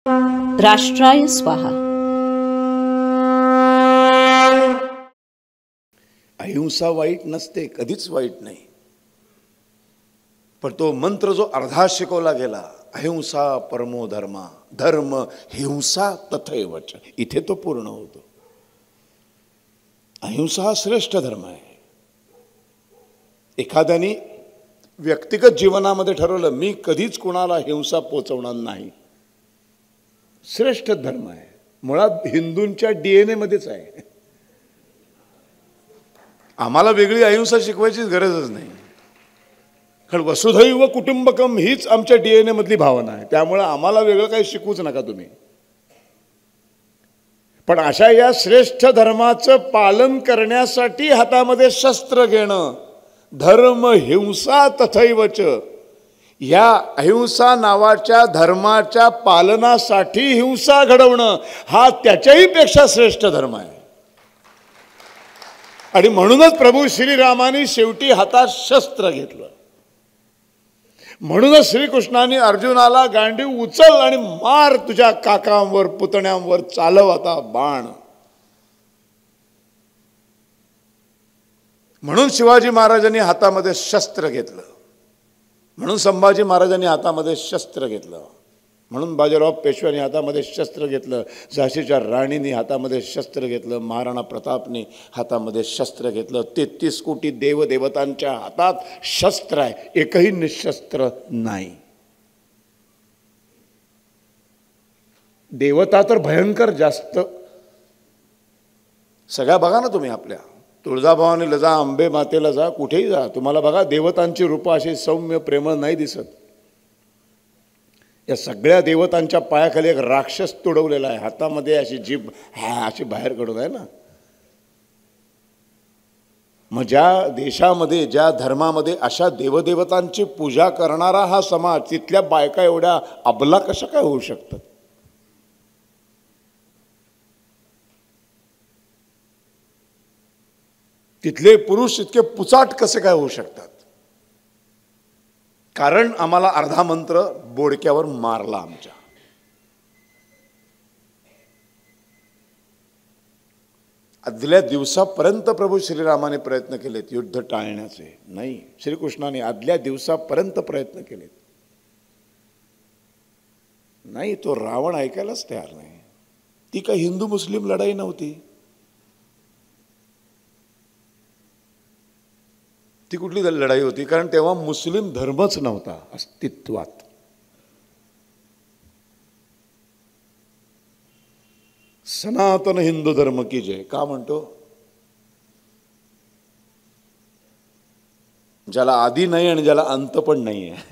राष्ट्राय स्वाहा. अहिंसा वाईट नसते, कधीच वाईट नाही. पण तो मंत्र जो अर्धा शिकवला गेला, अहिंसा परमो धर्मा, धर्म हिंसा तथैवच, इथे तो पूर्ण होतो. अहिंसा हा श्रेष्ठ धर्म आहे. एखाद्याने व्यक्तिगत जीवनामध्ये ठरवलं, मी कधीच कुणाला हिंसा पोचवणार नाही, श्रेष्ठ धर्म आहे. मुळात हिंदूंच्या DNA मध्येच आहे. आम्हाला वेगळी अहिंसा शिकवायची गरजच नाही, कारण वसुधैव कुटुंबकम हीच आमच्या DNA मधली भावना आहे. त्यामुळे आम्हाला वेगळं काही शिकवूच नका तुम्ही. पण अशा या श्रेष्ठ धर्माचं पालन करण्यासाठी हातामध्ये शस्त्र घेणं, धर्म हिंसा तथैवच, या अहिंसा नावाच्या धर्माच्या पालनासाठी हिंसा घडवणं हा त्याच्याही पेक्षा श्रेष्ठ धर्म आहे. आणि म्हणूनच प्रभू श्रीरामाने शेवटी हातात शस्त्र घेतलं. म्हणूनच श्रीकृष्णाने अर्जुनाला गांडीव उचल आणि मार, तुझ्या काकांवर पुतण्यांवर चालव आता बाण. म्हणून शिवाजी महाराजांनी हातामध्ये शस्त्र घेतलं, म्हणून संभाजी महाराजांनी हातामध्ये शस्त्र घेतलं, म्हणून बाजीराव पेशव्यांनी हातामध्ये शस्त्र घेतलं, झाशीच्या राणींनी हातामध्ये शस्त्र घेतलं, महाराणा प्रतापने हातामध्ये शस्त्र घेतलं. 33 कोटी देवदेवतांच्या हातात शस्त्र आहे, एकही निशस्त्र नाही. देवता तर भयंकर जास्त. सगळ्या बघा ना तुम्ही, आपल्या तुळजाभवानीला जा, अंबे मातेला जा, कुठेही जा, तुम्हाला बघा देवतांची रूपं अशी सौम्य प्रेमळ नाही दिसत. या सगळ्या देवतांच्या पायाखाली एक राक्षस तुडवलेला आहे, हातामध्ये अशी जीभ अशी बाहेर काढून आहे ना. मग ज्या देशामध्ये, ज्या धर्मामध्ये अशा देवदेवतांची पूजा करणारा हा समाज, तिथल्या बायका एवढ्या अबला कशा काय होऊ शकतात? तिथले पुरुष इतके पुचाट कसे काय होऊ शकतात? कारण आम्हाला अर्धा मंत्र बोडक्यावर मारला आमच्या. आदल्या दिवसापर्यंत प्रभू श्रीरामाने प्रयत्न केलेत युद्ध टाळण्याचे. नाही, श्रीकृष्णाने आदल्या दिवसापर्यंत प्रयत्न केलेत. नाही, तो रावण ऐकायलाच तयार नाही. ती काही हिंदू मुस्लिम लढाई नव्हती, ती कुठली लढाई होती? कारण तेव्हा मुस्लिम धर्मच नव्हता अस्तित्वात. सनातन हिंदू धर्म की जय का म्हणतो? ज्याला आदी नाही आणि ज्याला अंत पण नाही आहे,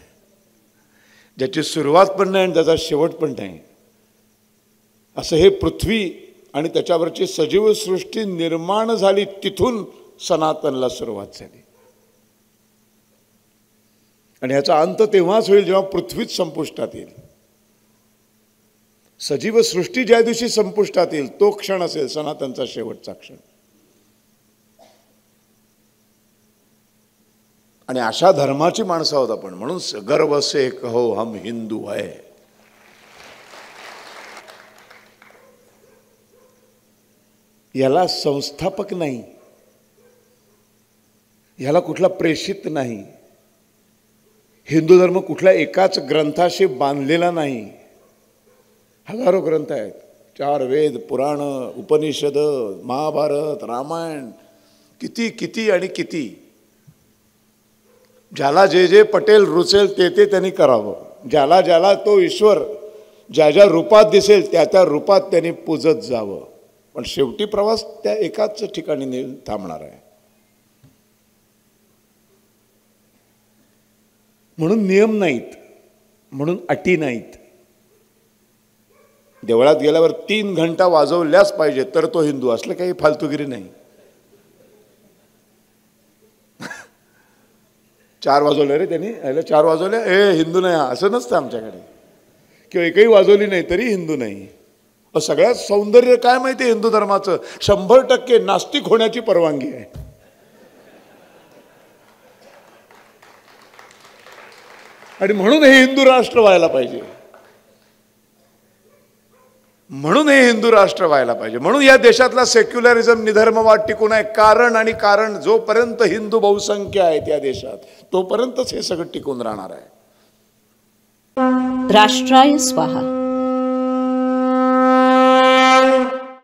ज्याची सुरुवात पण नाही आणि त्याचा शेवट पण नाही, असं हे पृथ्वी आणि त्याच्यावरची सजीव सृष्टी निर्माण झाली, तिथून सनातनला सुरुवात झाली. आणि ह्याचा अंत तेव्हाच होईल जेव्हा पृथ्वीच संपुष्टात येईल. सजीव सृष्टी ज्या दिवशी संपुष्टात येईल तो क्षण असेल सनातनचा शेवटचा क्षण. आणि अशा धर्माची माणसं आहोत आपण, म्हणून गर्व से कहो हम हिंदू है. याला संस्थापक नाही, याला कुठला प्रेषित नाही. हिंदू धर्म कुठल्या एकाच ग्रंथाशी बांधलेला नाही. हजारो ग्रंथ आहेत, 4 वेद, पुराण, उपनिषद, महाभारत, रामायण, किती किती आणि किती. ज्याला जे जे पटेल रुचेल ते ते त्यांनी करावं. ज्याला ज्याला तो ईश्वर ज्या ज्या रूपात दिसेल त्या त्या रूपात त्यांनी पूजत जावं. पण शेवटी प्रवास त्या एकाच ठिकाणी थांबणार आहे. म्हणून नियम नाहीत, म्हणून अटी नाहीत. देवळात गेल्यावर 3 घंटा वाजवल्याच पाहिजे तर तो हिंदू, असलं काही फालतूगिरी नाही. 4 वाजवले रे त्यांनी, 4 वाजवले, हिंदू नाही, असं नसतं आमच्याकडे. किंवा एकही वाजवली नाही तरी हिंदू नाही. सगळ्यात सौंदर्य काय माहिती आहे हिंदू धर्माचं? 100% नास्तिक होण्याची परवानगी आहे. आणि म्हणून हे हिंदू राष्ट्र व्हायला पाहिजे. म्हणून हे हिंदू राष्ट्र व्हायला पाहिजे, म्हणून या देशातला सेक्युलरिझम निधर्मवाद टिकून आहे. कारण जोपर्यंत हिंदू बहुसंख्य आहेत या देशात तोपर्यंतच हे सगळं टिकून राहणार आहे. राष्ट्राय स्वाहा.